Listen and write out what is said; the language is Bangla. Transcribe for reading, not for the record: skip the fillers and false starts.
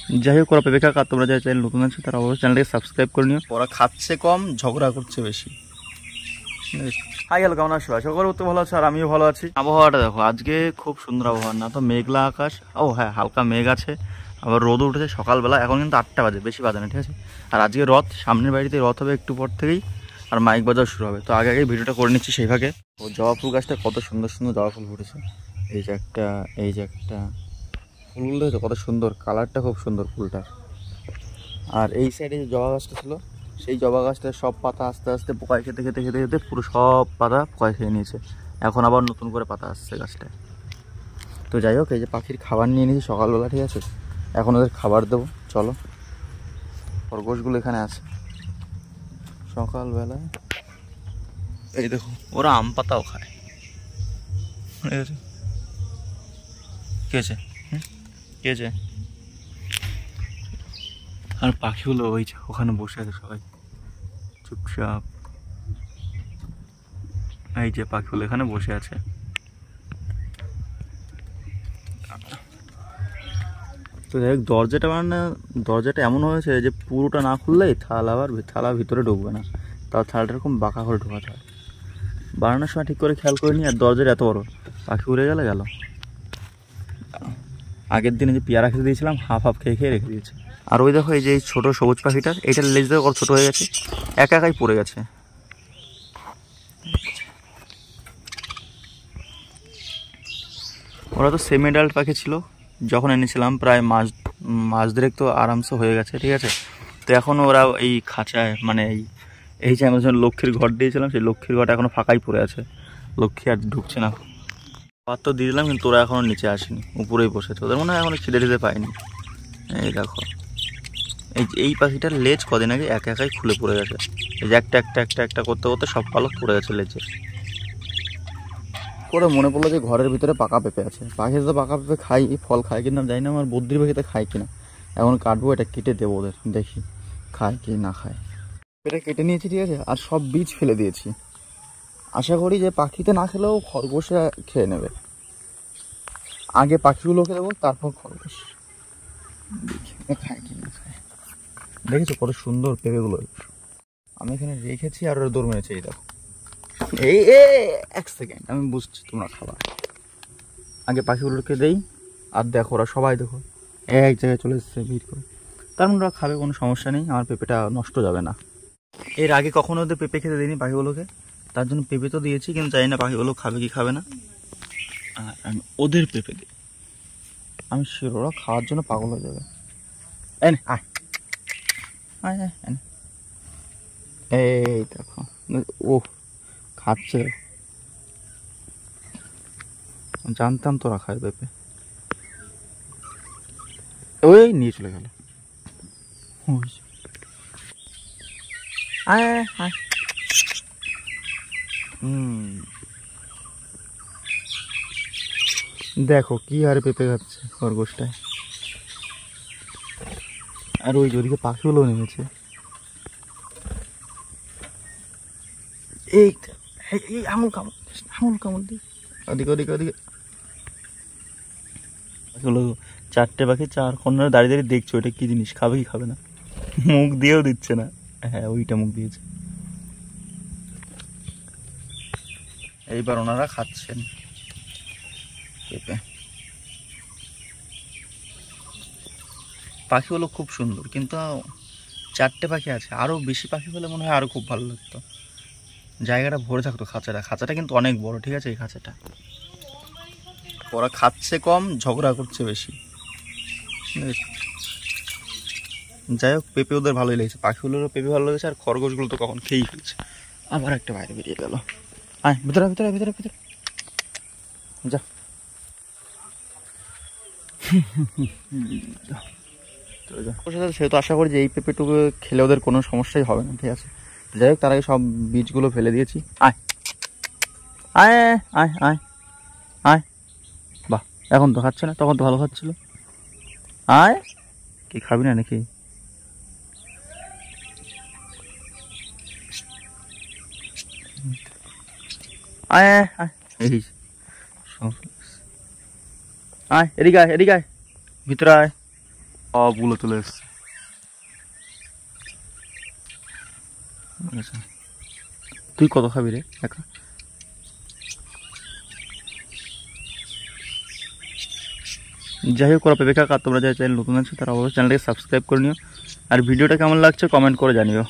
যাই হোক ওরা পেঁপে খাক, তোমরা যারা চ্যানেল নতুন আছে তারা অবশ্যই চ্যানেলটাকে সাবস্ক্রাইব করে নিও। ওরা খাচ্ছে কম, ঝগড়া করছে বেশি। হাই হ্যালো, কেমন আছো? আশা করি তো ভালো আছো, আর আমিও ভালো আছি। আবহাওয়াটা দেখো, আজকে খুব সুন্দর আবহাওয়া, না তো মেঘলা আকাশ, ও হ্যাঁ হালকা মেঘ আছে, আবার রোদ উঠেছে সকালবেলা। এখন কিন্তু 8টা বাজে, বেশি বাজে না, ঠিক আছে। আর আজকে রথ, সামনের বাড়িতে রথ হবে একটু পর থেকেই, আর মাইক বাজাও শুরু হবে। তো আগে ভিডিওটা করে নিচ্ছি সেই ভাগে। ও জবা ফুল গাছটা কত সুন্দর সুন্দর জবা ফুল ফুটেছে, এই যে একটা, এই যে একটা ফুলগুলো দেখো কত সুন্দর, কালারটা খুব সুন্দর ফুলটা। আর এই সাইডে যে জবা গাছটা ছিল, সেই জবা গাছটা সব পাতা আস্তে আস্তে পোকায় খেতে খেতে খেতে খেতে পুরো সব পাতা পোকায় খেয়ে নিয়েছে। এখন আবার নতুন করে পাতা আসছে গাছটায়। তো যাই হোক, এই যে পাখির খাবার নিয়ে নিয়েছি সকালবেলা, ঠিক আছে। এখন ওদের খাবার দেবো, চলো। খরগোশগুলো এখানে আছে সকালবেলায়, এই দেখো ওরা আম পাতাও খায়। কে আছে? কে আছে? আর পাখিগুলো ওই যে ওখানে বসে আছে সবাই চুপচাপ। এই যে পাখিগুলো এখানে বসে আছে। তো যাই হোক, দরজাটা এমন হয়েছে যে পুরোটা না খুললেই থালা ভিতরে ঢুকবে না, তার থালাটা এরকম বাঁকা করে ঢোকাতে হয়। বানানোর সময় ঠিক করে খেয়াল করে নি, আর দরজাটা এত বড়, পাখি উড়ে গেল। আগের দিনে যে পেয়ারা খেতে দিয়েছিলাম, হাফ হাফ খেয়ে খেয়ে রেখে দিয়েছে। আর ওই দেখো, এই যে ছোট সবুজ পাখিটার, এইটার লেজ দেখো কত ছোট হয়ে গেছে, একা একাই পড়ে গেছে। ওরা তো সেমি অ্যাডাল্ট পাখি ছিল যখন এনেছিলাম, প্রায় মাস দেড়েক তো আরামসে হয়ে গেছে, ঠিক আছে। তো এখন ওরা এই খাঁচায়, মানে এই যে আমরা যখন লক্ষ্মীর ঘর দিয়েছিলাম, সেই লক্ষ্মীর ঘরটা এখনো ফাঁকাই পড়ে আছে, লক্ষ্মী আর ঢুকছে না। ভাত তো দিয়ে দিলাম, কিন্তু ওরা এখনো নিচে আসেনি, উপরেই বসেছে। ওদের মনে হয় এখনো খিদে টিদে পায়নি। এই দেখো, এই পাখিটার লেজ কদিন আগে একা একাই খুলে পড়ে গেছে। এই যে একটা একটা একটা একটা করতে করতে সব পালক পড়ে গেছে লেজে। করে মনে পড়লো যে ঘরের ভিতরে পাকা পেঁপে আছে। পাখি তো পাকা পেঁপে খাই, ফল খাই কিনা জানি না, আমার বুদ্ধির পাখিতে খাই কিনা। এখন কাটবো, এটা কেটে দেবো ওদের, দেখি খায় কি না খায়। এটা কেটে নিয়েছি, ঠিক আছে, আর সব বীজ ফেলে দিয়েছি। আশা করি যে পাখিতে না খেলেও খরগোশে খেয়ে নেবে। আগে পাখিগুলোকে দেবো, তারপর খরগোশ। দেখি খায় কি না খায়। দেখেছো কত সুন্দর পেঁপেগুলো আমি এখানে রেখেছি, আর ওরা দৌড় মেরেছে। এই দেখো, এই এক সেকেন্ড, আমি বুঝছি তোমরা খাবার। আগে পাখিগুলোকে দেই, আর দেখো ওরা সবাই দেখো এক জায়গায় চলে এসেছে ভিড় করে। তার মানে ওরা খাবে, কোনো সমস্যা নেই, আমার পেঁপেটা নষ্ট যাবে না। এর আগে কখনো ওদের পেঁপে খেতে দিইনি পাখিগুলোকে, তার জন্য পেঁপে তো দিয়েছি, কিন্তু জানি না পাখিগুলো খাবে কি খাবে না। আর আমি ওদের পেঁপে দিই, আমি শিওর ওরা খাওয়ার জন্য পাগল হয়ে যাবে। এনে আয় আয় আয় এনে, এই দেখো, ও খাচ্ছে। জানতাম তোরা খায় পেঁপে। ওই নিয়ে চলে গেল। আয় আয়, দেখো কি হারে পেঁপে খাচ্ছে খরগোশটায়। আর ওই ওদিকে পাখিগুলো নেমেছে। এই এই আঙুল কামড় দিই, ওদিকে ওদিকে ওদিকে। পাখিগুলো 4টে পাখি 4 কর্নারে দাঁড়িয়ে দাঁড়িয়ে দেখছো এটা কি জিনিস, খাবে কি খাবে না। মুখ দিয়েও দিচ্ছে না, হ্যাঁ ওইটা মুখ দিয়েছে। এইবার ওনারা খাচ্ছেন পেঁপে। পাখিগুলো খুব সুন্দর, কিন্তু 4টে পাখি আছে, আরও বেশি পাখি হলে মনে হয় আরও খুব ভালো লাগতো, জায়গাটা ভরে থাকতো। খাঁচাটা কিন্তু অনেক বড়, ঠিক আছে। এই খাঁচাটা ওরা খাচ্ছে কম, ঝগড়া করছে বেশি। যাই হোক, পেঁপে ওদের ভালোই লেগেছে, পাখিগুলোরও পেঁপে ভালো লেগেছে, আর খরগোশগুলো তো কখন খেয়েই ফেলছে। আবার একটা বাইরে বেরিয়ে গেল। আয় ভিতরে ভিতরে ভিতরে ভিতরে যা। সেহেতু আশা করি যে এই পেঁপেটুকু খেলে ওদের কোনো সমস্যাই হবে না, ঠিক আছে। যাই হোক, তার আগে সব বীজগুলো ফেলে দিয়েছি। আয় আয় আয় আয় আয়, বাহ, এখন তো খাচ্ছে না, তখন তো ভালো খাচ্ছিল। আয়, কি খাবি না নাকি? আয় আয়, এই আয়, এদিকে আয়, এদিকে আয়, ভিতরে আয়। সবগুলো চলে এসছে। আচ্ছা, তুই কত খাবি রে একা? যাই হোক, পেঁপে কাকা, তোমরা যারা চ্যানেল নতুন আছে তারা অবশ্যই চ্যানেলটাকে সাবস্ক্রাইব করে নিও, আর ভিডিওটা কেমন লাগছে কমেন্ট করে জানিও।